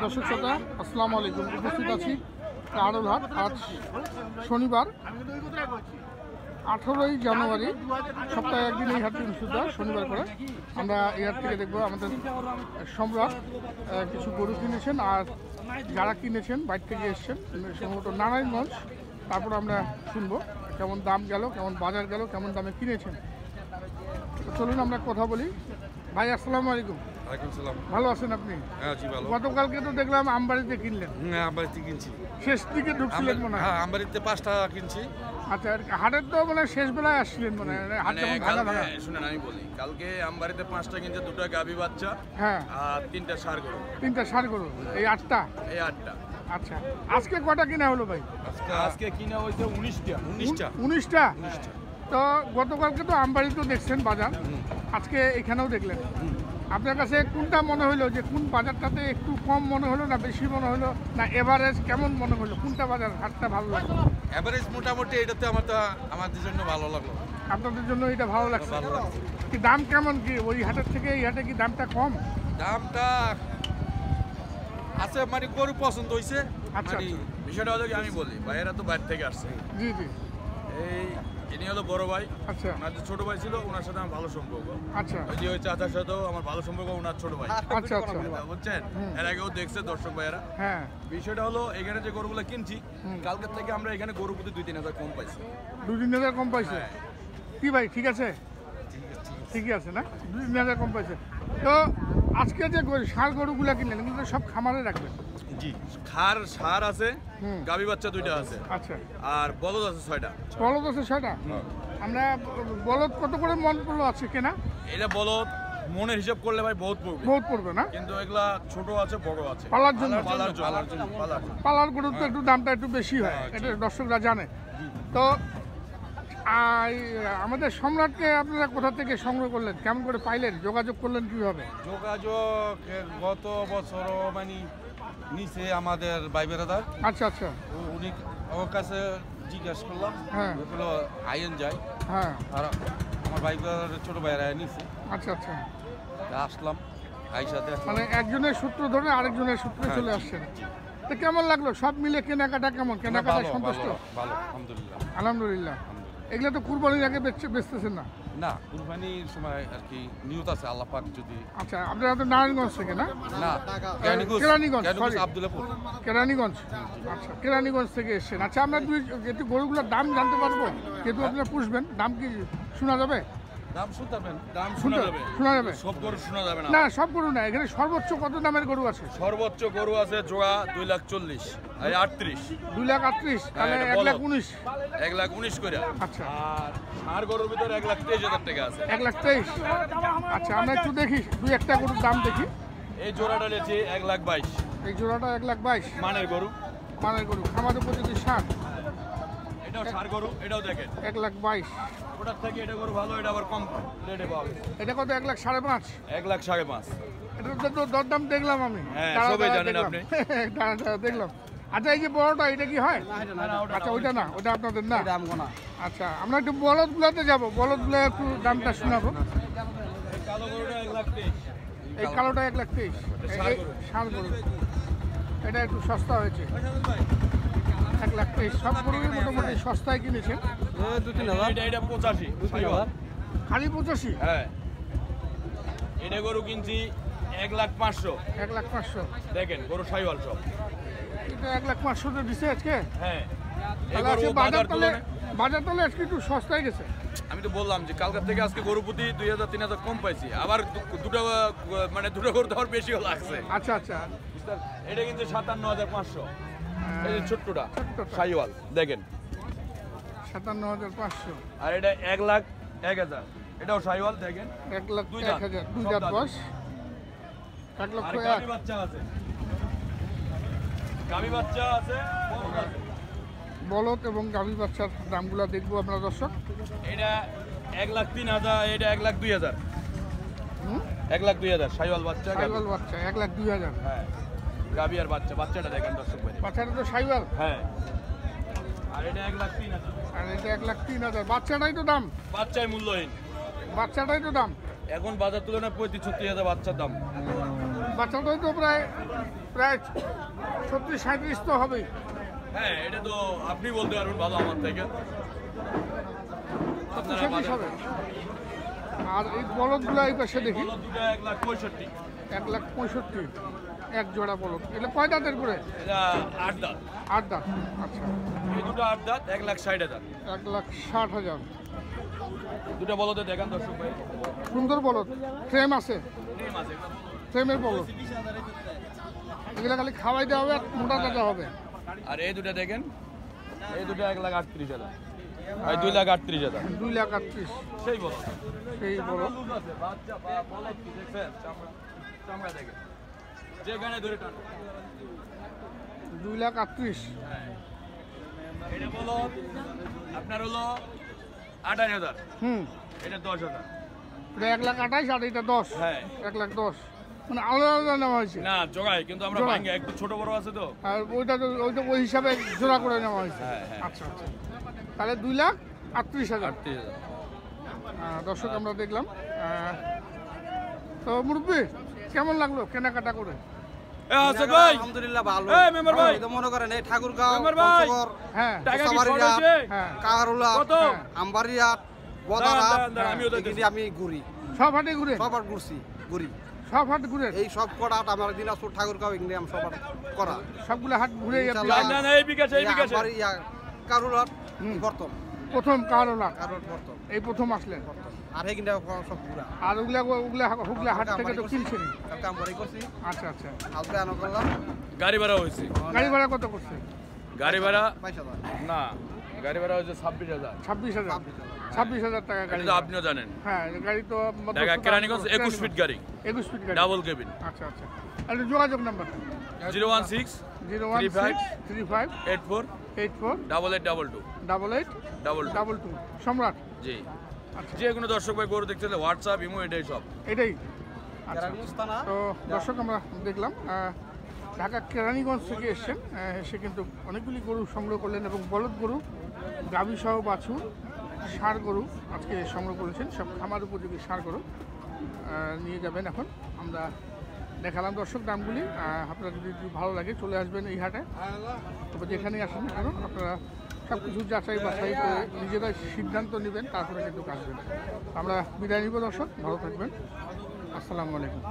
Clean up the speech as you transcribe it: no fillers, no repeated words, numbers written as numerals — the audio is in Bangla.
দর্শক শ্রোতা আসসালামু আলাইকুম। উপস্থিত আছি কারোলহাট। আজ শনিবার 18ই জানুয়ারি, সপ্তাহে একদিন এই হাটটি অনুষ্ঠিত হয় শনিবার করে। আমরা এই হাট থেকে দেখবো আমাদের সম্রাট কিছু গরু কিনেছেন, আর যারা কিনেছেন বাইরে থেকে এসছেন সম্ভবত নারায়ণগঞ্জ। তারপর আমরা শুনবো কেমন দাম গেল, কেমন বাজার গেল, কেমন দামে কিনেছেন। তো চলুন আমরা কথা বলি। ভাই আসসালামু আলাইকুম। ভালো আছেন আপনি? গতকালকে তো দেখলাম আমবাড়িতে কিনলেন। আমবাড়িতে কিনছি, শেষ দিকে ঢুকছিলেন মনে হয়। হ্যাঁ, আমবাড়িতে 5 টাকা কিনছি। আচ্ছা, হাটের তো মানে শেষ বেলায় আসছিলেন মনে হয়। শুনেন আমি বলি, কালকে আমবাড়িতে 5টা কিনছে, 2টা গাভী বাচ্চা, হ্যাঁ, আর 3টা ষাঁড় গরু। 3টা ষাঁড় গরু, এই 8টা। আচ্ছা, আজকে কটা কিনা হলো ভাই? আজকে কিনা হয়েছে 19টা। তো গতকালকে তো আমবাড়িতেও দেখছেন বাজার, আজকে এখানেও দেখলেন। আপনার কাছে কোনটা মনে হলো, যে কোন বাজারটাতে একটু কম মনে হলো না বেশি মনে হলো, না এভারেজ কেমন মনে হলো? কোনটা বাজার হাটটা ভালো লাগলো? এভারেজ মোটামুটি, এটাতে আমাদের জন্য ভালো লাগলো। আপনাদের জন্য এটা ভালো লাগছে? কি দাম কেমন, কি ওই হাটের থেকে এই হাটে কি দামটা কম? দামটা আছে, মানে গরু পছন্দ হয়েছে। আচ্ছা, বিষয়টা হলো কি আমি বলি, ভাইয়েরা তো বাইরে থেকে আসছে। জি জি। ইনি হলো বড় ভাই। আচ্ছা, ওনার যে ছোট ভাই ছিল, ওনার সাথে আমার ভালো সম্পর্ক। আচ্ছা, ওই যে ওই চাচার সাথেও আমার ভালো সম্পর্ক, ওনার ছোট ভাই। আচ্ছা আচ্ছা, বুঝছেন? এর আগেও দেখছে দর্শক ভাইয়েরা। হ্যাঁ, বিষয়টা হলো এখানে যে গরুগুলো কিনছি, কালকের থেকে আমরা এখানে গরু প্রতি 2-3 হাজার কম পাইছি। 2-3 হাজার কম পাইছে? কি ভাই, ঠিক আছে? ঠিকই আছে না? 2-3 হাজার কম পাইছে। তো আজকে যে ষাঁড় গরুগুলা কিনলেন, কিন্তু সব খামারে রাখবেন? জি, ষাঁড় আছে, গাভী বাচ্চা 2টা আছে। আচ্ছা, আর বলদ আছে 6টা। বলদ আছে 6টা? আমরা বলদ কত করে মন পড়লো আছে কেনা? এটা বলদ মনের হিসাব করলে ভাই বহুত পড়বে না? কিন্তু এগুলা ছোট আছে, বড় আছে। পালার গরুর তো একটু দামটা একটু বেশি হয়, এটা দর্শকরা জানে। তো আমাদের সম্রাটকে আপনারা কোথা থেকে সংগ্রহ করলেন, কেমন করে পাইলেন, যোগাযোগ করলেন কিভাবে? যোগাযোগ গত বছর মানে নিচে আমাদের ভাই বেরাদার। আচ্ছা আচ্ছা, উনি ওর কাছে জিজ্ঞাসা করলাম, হ্যাঁ, ওগুলো আইন যায়, হ্যাঁ, আর আমার ভাই বেরাদার ছোট ভাইয়েরা নিছে। আচ্ছা আচ্ছা, আসলাম আইসাতে, মানে একজনের সূত্র ধরে আরেকজনের সূত্রে চলে আসছেন। তো কেমন লাগলো সব মিলে কেনাকাটা? কেমন কেনাকাটা, সন্তুষ্ট? ভালো, আলহামদুলিল্লাহ। আলহামদুলিল্লাহ। এগুলো তো কুরবানির আগে বেচতেছেন না? না, কুরবানির সময় আর কি নিয়ত আছে, আল্লাহ পাক যদি। আচ্ছা, আপনারা তো নারায়ণগঞ্জ থেকে না? না, কেরানীগঞ্জ, আব্দুল্লাহপুর, কেরানীগঞ্জ। আচ্ছা, কেরানীগঞ্জ থেকে এসেছেন। আচ্ছা, আমরা একটু গরুগুলোর দাম জানতে পারবো? যেহেতু আপনারা পুষবেন, দাম কি শোনা যাবে? দাম শোনা যাবে? সব গরু শোনা যাবে না। না, সব গরু না। এখানে সর্বোচ্চ কত দামের গরু আছে? সর্বোচ্চ গরু আছে জোড়া 2,40,000, 38, 2,38,000, তাহলে 1,19,000। 1,19,000 করে। আচ্ছা, আর ষাঁড় গরুর ভিতরে 1,23,000 টাকা আছে। 1,23,000। আচ্ছা, আমরা একটু দেখি, 2-1টা গরুর দাম দেখি। এই জোড়াটা নিয়েছি 1,22,000। এই জোড়াটা 1,22,000। মানের গরু, খামারের উপযোগী ষাঁড়। এটাও ষাঁড় গরু, এটাও দেখেন 1,22,000। ওটার থেকে এটা গরু ভালো, এটা আবার কম রেটে পাবে। এটা কত? 1,05,000। 1,05,500। এটা তো দরদাম দেখলাম আমি। হ্যাঁ, সবাই জানেন আপনি। দেখলাম। আচ্ছা, এই যে বড়টা, এটা কি হয়? আচ্ছা, ওইটা না, ওটা আপনাদের না। আচ্ছা, আমরা একটু বলদগুলোতে যাবো, বলদগুলো একটু দামটা শোনাবো। এই কালোটা 1,23,000, ষাঁড় গরু। এটা একটু সস্তা হয়েছে, 1,23,000। সব গরু মোটামুটি সস্তায় কিনেছেন। 85,000 খালি 85? হ্যাঁ, এটা গরু কিনছি 1,05,000। 1,05,000 দেখেন গরু সাইওয়াল সব। এটা 1,05,000 দিছে আজকে? হ্যাঁ, বাজার তাহলে আজকে একটু সস্তায় গেছে। আমি তো বললাম যে কালকার থেকে আজকে গরু প্রতি 2,000-3,000 কম পাইছি। আবার দুটো গরু তো আবার বেশিও লাগছে। আচ্ছা আচ্ছা, এটা কিন্তু 57,500। এই যে ছোট্টটা সাইওয়াল দেখেন 57,500। আর এটা 1,01,000। এটাও সাইওয়াল দেখেন 1,01,000, 2,10, 1,01,000। গাভী বাচ্চা আছে, গাভী বাচ্চা আছে, বলদ এবং গাভী বাচ্চার দামগুলো দেখবো আমরা দর্শক। এটা 1,03,000, এটা 1,02,000। 1,02,000 সাইওয়াল বাচ্চা, 1,02,000। হ্যাঁ, গাভী আর বাচ্চাটা দেখেন দর্শক ভাই, বাচ্চাটা তো সাইওয়াল। হ্যাঁ, আর এটা 1,03,000। আর এটা 1,03,000। বাচ্চাটাই তো দাম, বাচ্চাই মূল্যহীন, বাচ্চাটাই তো দাম। এখন বাজার তুলনায় 35-36 হাজার বাচ্চার দাম। বাচ্চাটাই তো প্রায় প্রায় 36-37 তো হবেই। হ্যাঁ, এটা তো আপনি বলতে পারবেন ভালো আমার থেকে। আপনারা 36 হবে। আর এই বলদগুলো এই পাশে দেখি, বলো দুটো 1,65,000। 1,65,000 এক জোড়া বলদ। এটা কয় দাঁতের করে? এটা 8 দাঁত। 8 দাঁত। আচ্ছা, এই দুটো 8 দাঁত 1,60,000। 1,60,000। দুটো বলতে দেখান দর্শক ভাই। সুন্দর বলদ, ফ্রেম আছে, প্রেম আছে এটা। ফ্রেমের বলদ। এগুলো খালি খাওয়াই দেওয়া হবে আর মোটা টাকা হবে। আর এই দুটো দেখেন, এই দুটো 1,38,000। আর 2,38,000। 2,38,000 সেই বলো। সেই বলদ। বাচ্চা বা বলদ কি দেখছেন? চামড়া দেখেন। যেখানে ধরে টান। 2,38,000। এটা বলো আপনার হলো 28,000। এটা 10,000। এটা 1,28,000 আর এটা 10। হ্যাঁ। 1,10,000 মানে আলাদা আলাদা নেওয়া হয়েছে। না জোগায়, কিন্তু আমরা জোড়ায়। ভাঙ্গে একটু ছোট বড় আছে তো। আর ওইটা ওই হিসাবে জোড়া করে নেওয়া হয়েছে। হ্যাঁ, হ্যাঁ। আচ্ছা আচ্ছা, তাহলে 2,38,000। 38,000। দর্শক আমরা দেখলাম। তো মুরব্বী কেমন লাগলো কেনাকাটা করে? আছে ভাই। আলহামদুলিল্লাহ ভালো। এই মেম্বার ভাই। এই তো মনে করেন এই ঠাকুরগাঁও, মেম্বার ভাই। পঞ্চগড়, হ্যাঁ টাকা কি সামারিয়া, সরেছে? হ্যাঁ কাহারুলা, কত? আমবাড়িয়া, বদারা, দাঁড়ান, আমিও দেখতেছি। এখানে আমি ঘুরি, সব হাটে ঘুরে, সব আর ঘুরছি, ঘুরি। সব হাট ঘুরে, এই সব করা আমার দিনাজপুর ঠাকুরগাঁও এখানে আমি সব করা। সবগুলো হাট ঘুরে ইনশাআল্লাহ। না না এই বিকাশে এই বিকাশে। আমবাড়িয়া, কাহারুলা, প্রথম, প্রথম কারোলা কাহারুলা প্রথম, এই প্রথম আসলেন। আর এখানে সব ঘুরা। আর ওগুলা হাট থেকে তো কিনছেন। কাম করে করছি, আচ্ছা আচ্ছা, হালকা আনো করলাম, গাড়ি ভাড়া হয়েছে। গাড়ি ভাড়া কত করছে? গাড়ি ভাড়া 22,000, না, গাড়ি ভাড়া হচ্ছে 26,000। 26,000। 26,000 টাকা গাড়ি এটা তো ভাড়া। আপনিও জানেন। হ্যাঁ গাড়ি তো ঢাকা কেরানীগঞ্জ 21 ফিট গাড়ি, 21 ফিট গাড়ি। Double cabin. আচ্ছা আচ্ছা, আর যোগাযোগ নাম্বার 016 01635 84 84 8822 8822 সম্রাট। জি। আচ্ছা। যে কোনো দর্শক ভাই গরু দেখতে হলে হোয়াটসঅ্যাপ ইমো এটাই সব। এটাই। আচ্ছা, কেরানীগঞ্জ থানা। তো দর্শক আমরা দেখলাম ঢাকা কেরানীগঞ্জ থেকে এসছেন। সে কিন্তু অনেকগুলি গরু সংগ্রহ করলেন এবং বলদ গরু, গাভী সহ বাছুর, ষাঁড় গরু আজকে সংগ্রহ করেছেন। সব খামার উপযোগী ষাঁড় গরু নিয়ে যাবেন। এখন আমরা দেখালাম দর্শক দামগুলি। আপনারা যদি ভালো লাগে চলে আসবেন এই হাটে। তবে যেখানেই আসেন না কেন আপনারা সব কিছু যাচাই বাছাই করে নিজেরাই সিদ্ধান্ত নেবেন, তারপরে কিন্তু আসবেন। আমরা বিদায় নিব দর্শক, ভালো থাকবেন। আসসালামু আলাইকুম।